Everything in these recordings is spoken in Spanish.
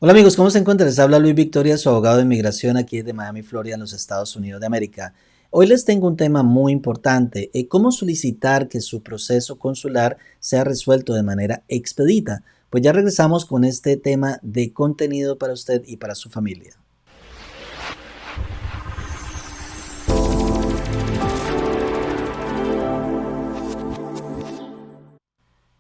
Hola amigos, ¿cómo se encuentran? Les habla Luis Victoria, su abogado de inmigración aquí de Miami, Florida, en los Estados Unidos de América. Hoy les tengo un tema muy importante, cómo solicitar que su proceso consular sea resuelto de manera expedita. Pues ya regresamos con este tema de contenido para usted y para su familia.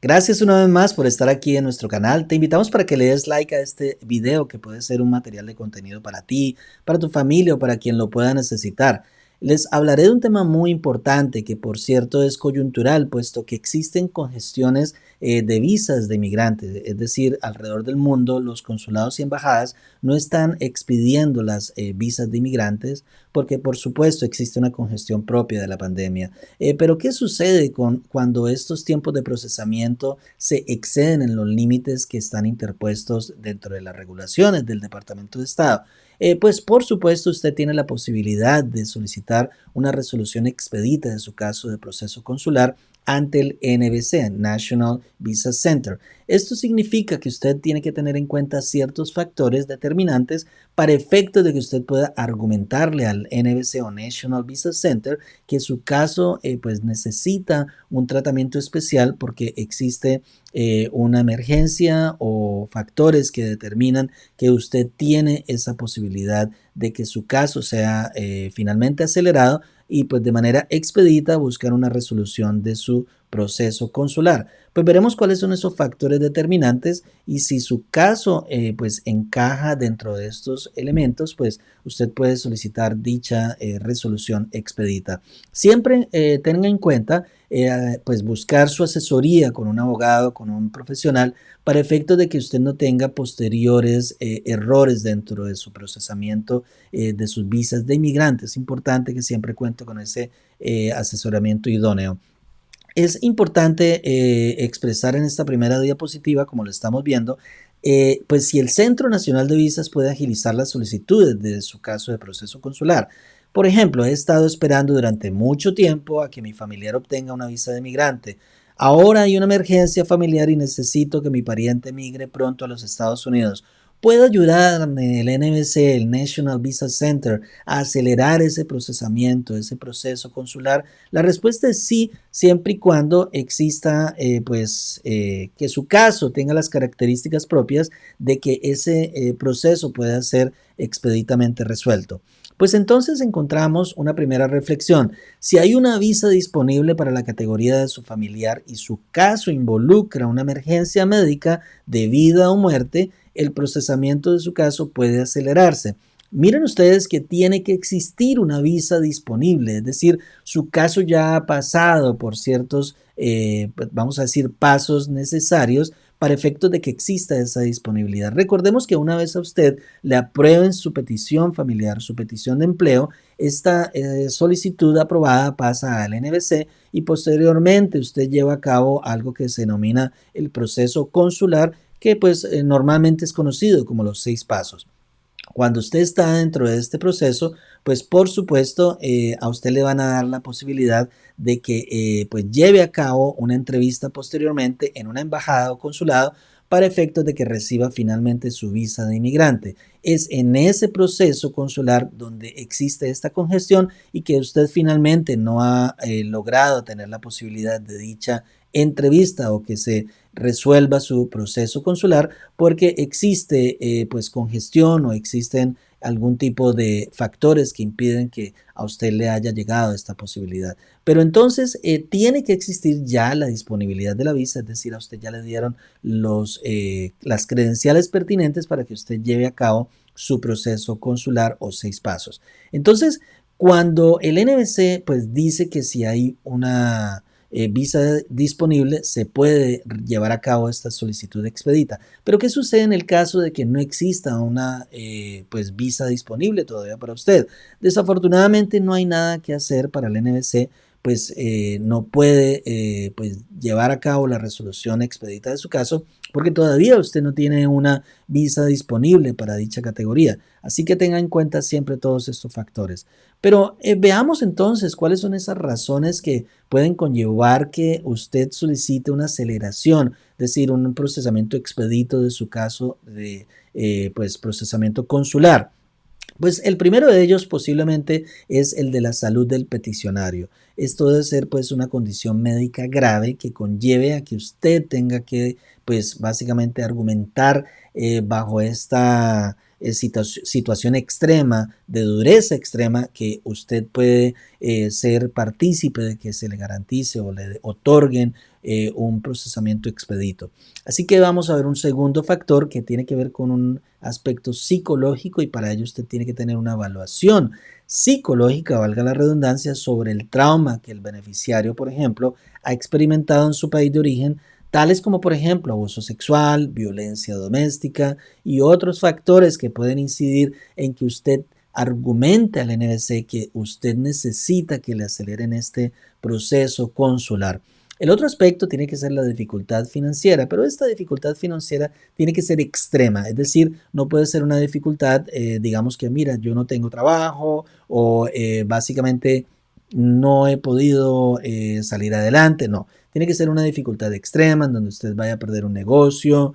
Gracias una vez más por estar aquí en nuestro canal. Te invitamos para que le des like a este video que puede ser un material de contenido para ti, para tu familia o para quien lo pueda necesitar. Les hablaré de un tema muy importante que por cierto es coyuntural, puesto que existen congestiones de visas de inmigrantes, es decir, alrededor del mundo los consulados y embajadas no están expidiendo las visas de inmigrantes porque por supuesto existe una congestión propia de la pandemia. Pero ¿qué sucede cuando estos tiempos de procesamiento se exceden en los límites que están interpuestos dentro de las regulaciones del Departamento de Estado? Pues por supuesto usted tiene la posibilidad de solicitar una resolución expedita de su caso de proceso consular ante el NVC, National Visa Center. Esto significa que usted tiene que tener en cuenta ciertos factores determinantes para efectos de que usted pueda argumentarle al NVC o National Visa Center que su caso pues necesita un tratamiento especial porque existe una emergencia o factores que determinan que usted tiene esa posibilidad de que su caso sea finalmente acelerado y pues de manera expedita buscar una resolución de su proceso consular. Pues veremos cuáles son esos factores determinantes y si su caso pues encaja dentro de estos elementos, pues usted puede solicitar dicha resolución expedita. Siempre tenga en cuenta pues buscar su asesoría con un abogado, con un profesional, para efectos de que usted no tenga posteriores errores dentro de su procesamiento de sus visas de inmigrante. Es importante que siempre cuente con ese asesoramiento idóneo. Es importante expresar en esta primera diapositiva, como lo estamos viendo, pues si el Centro Nacional de Visas puede agilizar las solicitudes de su caso de proceso consular. Por ejemplo, he estado esperando durante mucho tiempo a que mi familiar obtenga una visa de migrante. Ahora hay una emergencia familiar y necesito que mi pariente migre pronto a los Estados Unidos. ¿Puede ayudarme el NVC, el National Visa Center, a acelerar ese procesamiento, ese proceso consular? La respuesta es sí, siempre y cuando exista, que su caso tenga las características propias de que ese proceso pueda ser expeditamente resuelto. Pues entonces encontramos una primera reflexión. Si hay una visa disponible para la categoría de su familiar y su caso involucra una emergencia médica de vida o muerte, el procesamiento de su caso puede acelerarse. Miren ustedes que tiene que existir una visa disponible, es decir, su caso ya ha pasado por ciertos, vamos a decir, pasos necesarios para efectos de que exista esa disponibilidad. Recordemos que una vez a usted le aprueben su petición familiar, su petición de empleo, esta solicitud aprobada pasa al NVC y posteriormente usted lleva a cabo algo que se denomina el proceso consular, que pues normalmente es conocido como los 6 pasos. Cuando usted está dentro de este proceso, pues por supuesto a usted le van a dar la posibilidad de que pues lleve a cabo una entrevista posteriormente en una embajada o consulado para efectos de que reciba finalmente su visa de inmigrante. Es en ese proceso consular donde existe esta congestión y que usted finalmente no ha logrado tener la posibilidad de dicha entrevista o que se resuelva su proceso consular porque existe pues congestión o existen algún tipo de factores que impiden que a usted le haya llegado esta posibilidad. Pero entonces tiene que existir ya la disponibilidad de la visa, es decir, a usted ya le dieron las credenciales pertinentes para que usted lleve a cabo su proceso consular o 6 pasos. Entonces, cuando el NVC pues dice que si hay una visa disponible, se puede llevar a cabo esta solicitud expedita. Pero ¿qué sucede en el caso de que no exista una pues visa disponible todavía para usted? Desafortunadamente no hay nada que hacer para el NVC pues no puede pues llevar a cabo la resolución expedita de su caso porque todavía usted no tiene una visa disponible para dicha categoría. Así que tenga en cuenta siempre todos estos factores. Pero veamos entonces cuáles son esas razones que pueden conllevar que usted solicite una aceleración, es decir, un procesamiento expedito de su caso de pues procesamiento consular. Pues el primero de ellos posiblemente es el de la salud del peticionario. Esto debe ser pues una condición médica grave que conlleve a que usted tenga que pues básicamente argumentar bajo esta situación extrema, de dureza extrema, que usted puede ser partícipe de que se le garantice o le otorguen un procesamiento expedito. Así que vamos a ver un segundo factor que tiene que ver con un aspecto psicológico y para ello usted tiene que tener una evaluación psicológica, valga la redundancia, sobre el trauma que el beneficiario, por ejemplo, ha experimentado en su país de origen, tales como, por ejemplo, abuso sexual, violencia doméstica y otros factores que pueden incidir en que usted argumente al NVC que usted necesita que le aceleren este proceso consular. El otro aspecto tiene que ser la dificultad financiera, pero esta dificultad financiera tiene que ser extrema, es decir, no puede ser una dificultad, digamos que mira, yo no tengo trabajo o básicamente no he podido salir adelante, no. Tiene que ser una dificultad extrema en donde usted vaya a perder un negocio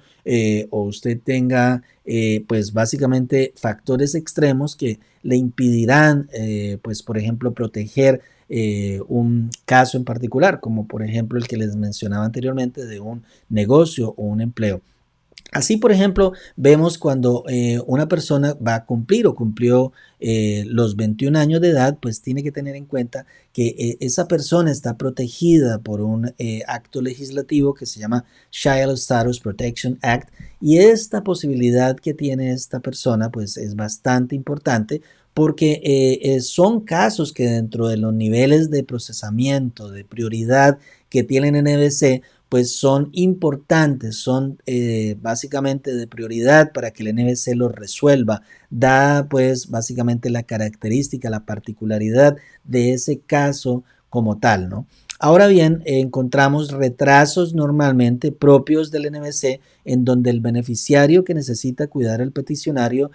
o usted tenga pues básicamente factores extremos que le impedirán pues por ejemplo proteger un caso en particular, como por ejemplo el que les mencionaba anteriormente de un negocio o un empleo. Así, por ejemplo, vemos cuando una persona va a cumplir o cumplió los 21 años de edad, pues tiene que tener en cuenta que esa persona está protegida por un acto legislativo que se llama Child Status Protection Act y esta posibilidad que tiene esta persona pues es bastante importante porque son casos que dentro de los niveles de procesamiento, de prioridad que tienen en NVC, pues son importantes, son básicamente de prioridad para que el NVC los resuelva, da pues básicamente la característica, la particularidad de ese caso como tal, ¿no? Ahora bien, encontramos retrasos normalmente propios del NVC en donde el beneficiario que necesita cuidar al peticionario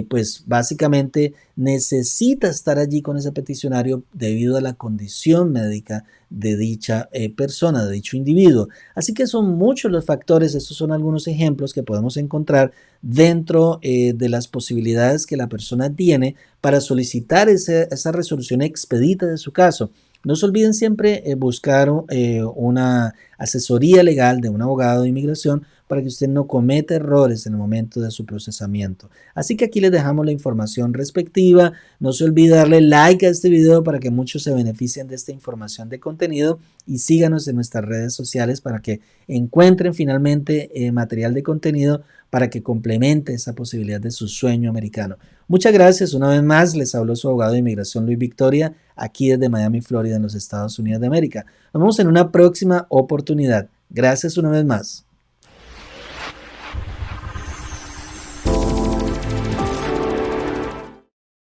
pues básicamente necesita estar allí con ese peticionario debido a la condición médica de dicha persona, de dicho individuo. Así que son muchos los factores, estos son algunos ejemplos que podemos encontrar dentro de las posibilidades que la persona tiene para solicitar esa resolución expedita de su caso. No se olviden siempre buscar una asesoría legal de un abogado de inmigración para que usted no cometa errores en el momento de su procesamiento. Así que aquí les dejamos la información respectiva. No se olvide darle like a este video para que muchos se beneficien de esta información de contenido y síganos en nuestras redes sociales para que encuentren finalmente material de contenido para que complemente esa posibilidad de su sueño americano. Muchas gracias. Una vez más, les habló su abogado de inmigración Luis Victoria, aquí desde Miami, Florida, en los Estados Unidos de América. Nos vemos en una próxima oportunidad. Gracias una vez más.